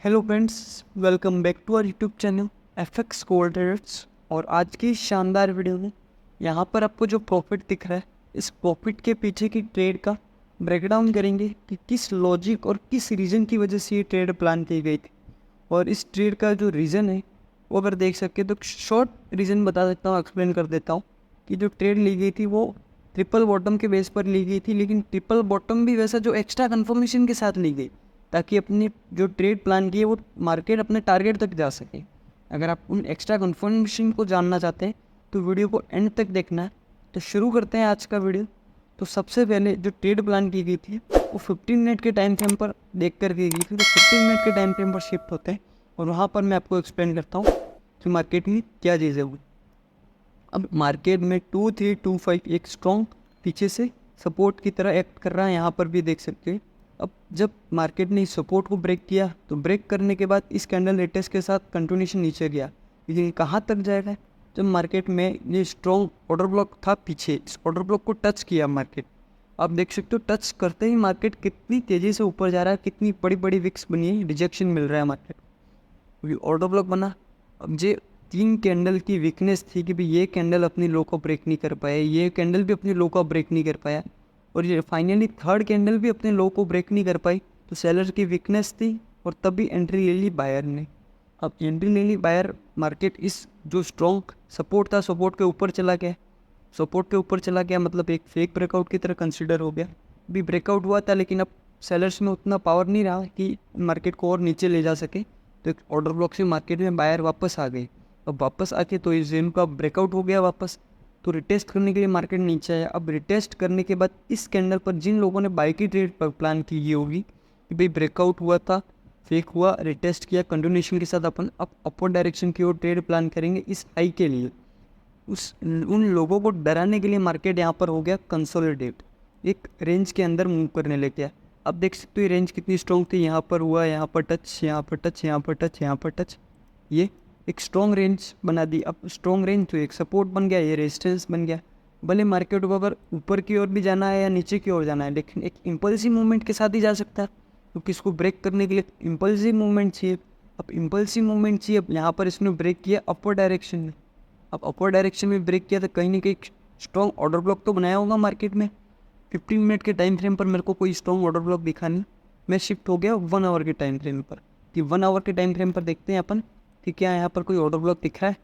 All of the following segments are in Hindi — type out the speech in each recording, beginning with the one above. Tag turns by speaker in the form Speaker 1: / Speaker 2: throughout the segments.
Speaker 1: Hello friends, welcome back to our YouTube channel FX gold traders. और आज की इस शानदार वीडियो में यहाँ पर आपको जो प्रॉफिट दिख रहा है, इस प्रॉफिट के पीछे की ट्रेड का ब्रेकडाउन करेंगे कि किस लॉजिक और किस रीज़न की वजह से ये ट्रेड प्लान की गई थी। और इस ट्रेड का जो रीज़न है वो अगर देख सके तो शॉर्ट रीज़न बता देता हूँ, एक्सप्लेन कर देता हूँ कि जो ट्रेड ली गई थी वो ट्रिपल बॉटम के बेस पर ली गई थी, लेकिन ट्रिपल बॉटम भी वैसा जो एक्स्ट्रा कन्फर्मेशन के साथ ली गई ताकि अपनी जो ट्रेड प्लान की है वो मार्केट अपने टारगेट तक जा सके। अगर आप उन एक्स्ट्रा कन्फर्मेशन को जानना चाहते हैं तो वीडियो को एंड तक देखना है। तो शुरू करते हैं आज का वीडियो। तो सबसे पहले जो ट्रेड प्लान की गई थी वो 15 मिनट के टाइम फ्रेम पर देख कर की गई थी। तो 15 मिनट के टाइम फ्रेम पर शिफ्ट होते हैं और वहाँ पर मैं आपको एक्सप्लेन करता हूँ कि मार्केट में क्या चीज़ें हुई। अब मार्केट में 2325 एक स्ट्रॉन्ग पीछे से सपोर्ट की तरह एक्ट कर रहा है, यहाँ पर भी देख सकते हैं। अब जब मार्केट ने इस सपोर्ट को ब्रेक किया तो ब्रेक करने के बाद इस कैंडल रिटेस्ट के साथ कंटिन्यूशन नीचे गया। लेकिन कहाँ तक जाएगा? जब मार्केट में ये स्ट्रॉन्ग ऑर्डर ब्लॉक था पीछे, इस ऑर्डर ब्लॉक को टच किया मार्केट। आप देख सकते हो टच करते ही मार्केट कितनी तेज़ी से ऊपर जा रहा है, कितनी बड़ी बड़ी विक्स बनी है, रिजेक्शन मिल रहा है मार्केट को। ऑर्डर ब्लॉक बना। अब ये 3 कैंडल की वीकनेस थी कि भाई ये कैंडल अपनी लो को ब्रेक नहीं कर पाया, ये कैंडल भी अपनी लो को ब्रेक नहीं कर पाया, और ये फाइनली थर्ड कैंडल भी अपने लो को ब्रेक नहीं कर पाई। तो सेलर की वीकनेस थी और तभी एंट्री ले ली बायर ने। अब एंट्री ले ली बायर, मार्केट इस जो स्ट्रॉन्ग सपोर्ट था सपोर्ट के ऊपर चला गया। सपोर्ट के ऊपर चला गया मतलब एक फेक ब्रेकआउट की तरह कंसिडर हो गया। भी ब्रेकआउट हुआ था लेकिन अब सेलर्स में उतना पावर नहीं रहा कि मार्केट को और नीचे ले जा सके। तो एक ऑर्डर ब्लॉक से मार्केट में बायर वापस आ गए। अब वापस आके तो इस जोन का ब्रेकआउट हो गया वापस। तो रिटेस्ट करने के लिए मार्केट नीचे आया। अब रिटेस्ट करने के बाद इस कैंडल पर जिन लोगों ने बाई की ट्रेड पर प्लान की ये होगी कि भाई ब्रेकआउट हुआ था, फेक हुआ, रिटेस्ट किया, कंटिन्यूशन के साथ अपन अब अपवर्ड डायरेक्शन की ओर ट्रेड प्लान करेंगे इस हाई के लिए। उन लोगों को डराने के लिए मार्केट यहाँ पर हो गया कंसोलिडेट, एक रेंज के अंदर मूव करने लग गया। अब देख सकते हो ये रेंज कितनी स्ट्रॉन्ग थी, यहाँ पर हुआ, यहाँ पर टच, यहाँ पर टच, यहाँ पर टच, यहाँ पर टच, ये एक स्ट्रॉन्ग रेंज बना दी। अब स्ट्रॉन्ग रेंज तो एक सपोर्ट बन गया, ये रेजिस्टेंस बन गया। भले मार्केट को अगर ऊपर की ओर भी जाना है या नीचे की ओर जाना है, लेकिन एक इम्पल्सिव मूवमेंट के साथ ही जा सकता है, क्योंकि इसको ब्रेक करने के लिए इम्पल्सिव मूवमेंट चाहिए। अब इम्पल्सिव मूवमेंट चाहिए, अब यहाँ पर इसने ब्रेक किया अपवर्ड डायरेक्शन में। अब अपवर्ड डायरेक्शन में ब्रेक किया तो कहीं ना कहीं स्ट्रॉन्ग ऑर्डर ब्लॉक तो बनाया होगा मार्केट में। 15 मिनट के टाइम फ्रेम पर मेरे को कोई स्ट्रॉन्ग ऑर्डर ब्लॉक दिखा नहीं। मैं शिफ्ट हो गया 1 आवर के टाइम फ्रेम पर कि 1 आवर के टाइम फ्रेम पर देखते हैं अपन कि क्या यहाँ पर कोई ऑर्डर ब्लॉक दिख रहा है।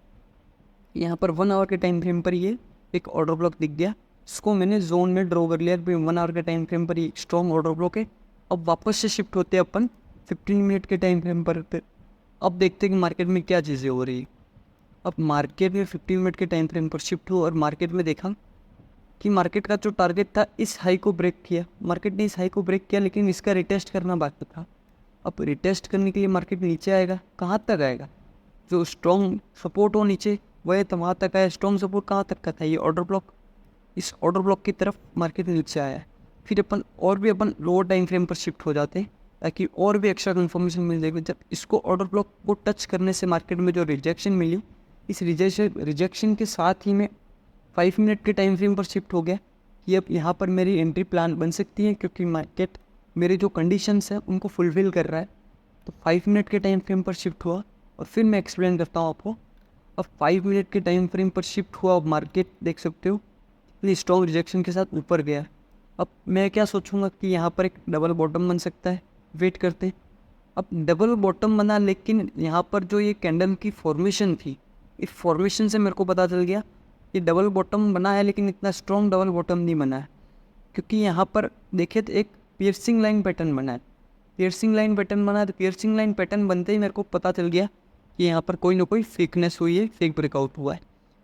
Speaker 1: यहाँ पर 1 आवर के टाइम फ्रेम पर ये एक ऑर्डर ब्लॉक दिख गया, इसको मैंने जोन में ड्रॉ कर लिया। 1 आवर के टाइम फ्रेम पर ये स्ट्रॉन्ग ऑर्डर ब्लॉक है। अब वापस से शिफ्ट होते हैं अपन 15 मिनट के टाइम फ्रेम पर। अब देखते हैं कि मार्केट में क्या चीज़ें हो रही है। अब मार्केट में 15 मिनट के टाइम फ्रेम पर शिफ्ट हुआ और मार्केट में देखा कि मार्केट का जो टारगेट था इस हाई को ब्रेक किया। मार्केट ने इस हाई को ब्रेक किया लेकिन इसका रिटेस्ट करना बाकी था। अब रिटेस्ट करने के लिए मार्केट नीचे आएगा, कहाँ तक आएगा? जो स्ट्रॉन्ग सपोर्ट हो नीचे वह तो वहाँ तक आया। स्ट्रॉन्ग सपोर्ट कहाँ तक का था? ये ऑर्डर ब्लॉक। इस ऑर्डर ब्लॉक की तरफ मार्केट नीचे आया है। फिर अपन लोअर टाइम फ्रेम पर शिफ्ट हो जाते हैं ताकि और भी एक्स्ट्रा कन्फर्मेशन मिल जाएगी। जब इसको ऑर्डर ब्लॉक को टच करने से मार्केट में जो रिजेक्शन मिली, इस रिजेक्शन के साथ ही मैं 5 मिनट के टाइम फ्रेम पर शिफ्ट हो गया कि अब यहाँ पर मेरी एंट्री प्लान बन सकती है, क्योंकि मार्केट मेरे जो कंडीशंस हैं उनको फुलफिल कर रहा है। तो 5 मिनट के टाइम फ्रेम पर शिफ्ट हुआ और फिर मैं एक्सप्लेन करता हूँ आपको। अब 5 मिनट के टाइम फ्रेम पर शिफ्ट हुआ, अब मार्केट देख सकते हो इतनी स्ट्रॉन्ग रिजेक्शन के साथ ऊपर गया। अब मैं क्या सोचूंगा कि यहाँ पर एक डबल बॉटम बन सकता है, वेट करते हैं। अब डबल बॉटम बना, लेकिन यहाँ पर जो ये कैंडल की फॉर्मेशन थी, इस फॉर्मेशन से मेरे को पता चल गया ये डबल बॉटम बना है, लेकिन इतना स्ट्रॉन्ग डबल बॉटम नहीं बना है। क्योंकि यहाँ पर देखे तो एक पियर्सिंग लाइन पैटर्न बना है। पियर्सिंग लाइन पैटर्न बना है तो पियर्सिंग लाइन पैटर्न बनते ही मेरे को पता चल गया कि यहाँ पर कोई ना कोई फेकनेस हुई है, फेक ब्रेकआउट हुआ है।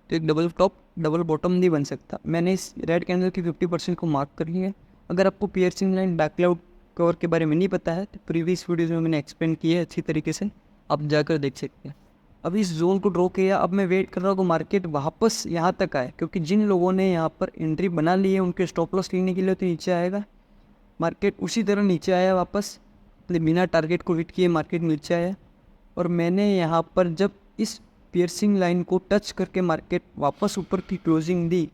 Speaker 1: तो एक डबल टॉप डबल बॉटम नहीं बन सकता। मैंने इस रेड कैंडल की 50% को मार्क कर लिया है। अगर आपको piercing line dark cloud cover के बारे में नहीं पता है तो प्रीवियस वीडियोज़ में मैंने एक्सप्लेन किया है अच्छी तरीके से, आप जाकर देख सकते हैं। अब इस जोन को ड्रॉ किया, अब मैं वेट कर रहा हूँ कि मार्केट वापस यहाँ तक आए, क्योंकि जिन लोगों ने यहाँ पर एंट्री बना ली है उनके स्टॉप लॉस लेने के लिए तो नीचे आएगा। मार्केट उसी तरह नीचे आया वापस, बिना टारगेट को हिट किए मार्केट नीचे आया। और मैंने यहाँ पर जब इस पियर्सिंग लाइन को टच करके मार्केट वापस ऊपर की क्लोजिंग दी,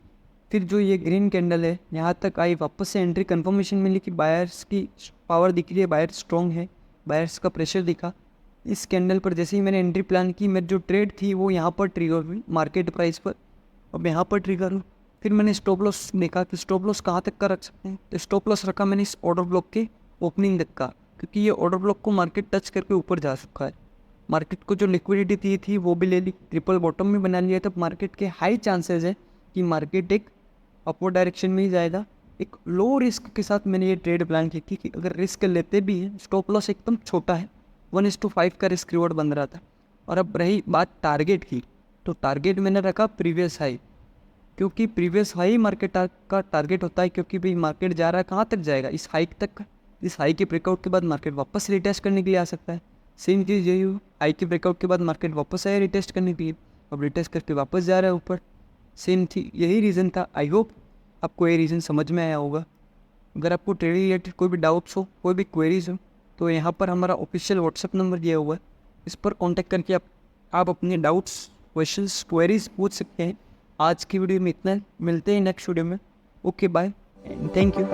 Speaker 1: फिर जो ये ग्रीन कैंडल है यहाँ तक आई, वापस से एंट्री कंफर्मेशन मिली कि बायर्स की पावर दिख रही है, बायर्स स्ट्रॉन्ग है, बायर्स का प्रेशर दिखा। इस कैंडल पर जैसे ही मैंने एंट्री प्लान की, मेरी जो ट्रेड थी वो यहाँ पर ट्रिगर हुई मार्केट प्राइस पर, अब यहाँ पर ट्रिगर हुई। फिर मैंने स्टॉप लॉस देखा कि स्टॉप लॉस कहाँ तक का रख सकते हैं, तो स्टॉप लॉस रखा मैंने इस ऑर्डर ब्लॉक के ओपनिंग तक का, क्योंकि ये ऑर्डर ब्लॉक को मार्केट टच करके ऊपर जा चुका है। मार्केट को जो लिक्विडिटी दी थी वो भी ले ली, ट्रिपल बॉटम भी बना लिया, तब मार्केट के हाई चांसेस है कि मार्केट एक अपवर्ड डायरेक्शन में ही जाएगा। एक लो रिस्क के साथ मैंने ये ट्रेड प्लान की थी कि अगर रिस्क लेते भी हैं, स्टॉप लॉस एकदम छोटा है, 1:5 का रिस्क रिवॉर्ड बन रहा था। और अब रही बात टारगेट की, तो टारगेट मैंने रखा प्रीवियस हाई, क्योंकि प्रीवियस हाई मार्केट का टारगेट होता है, क्योंकि भाई मार्केट जा रहा है कहाँ तक जाएगा, इस हाइक तक। इस हाई के ब्रेकआउट के बाद मार्केट वापस रिटेस्ट करने के लिए आ सकता है। सेम चीज़ यही हुई, हाई के ब्रेकआउट के बाद मार्केट वापस आया रिटेस्ट करने के लिए, अब रिटेस्ट करके वापस जा रहा है ऊपर। सेम थी, यही रीज़न था। आई होप आपको ये रीज़न समझ में आया होगा। अगर आपको ट्रेडिंग रिलेटेड कोई भी डाउट्स हो, कोई भी क्वेरीज हो, तो यहाँ पर हमारा ऑफिशियल व्हाट्सएप नंबर दिया हुआ है, इस पर कांटेक्ट करके आप अपने डाउट्स, क्वेश्चंस, क्वेरीज पूछ सकते हैं। आज की वीडियो में इतना, मिलते हैं नेक्स्ट वीडियो में। Okay, bye and thank you.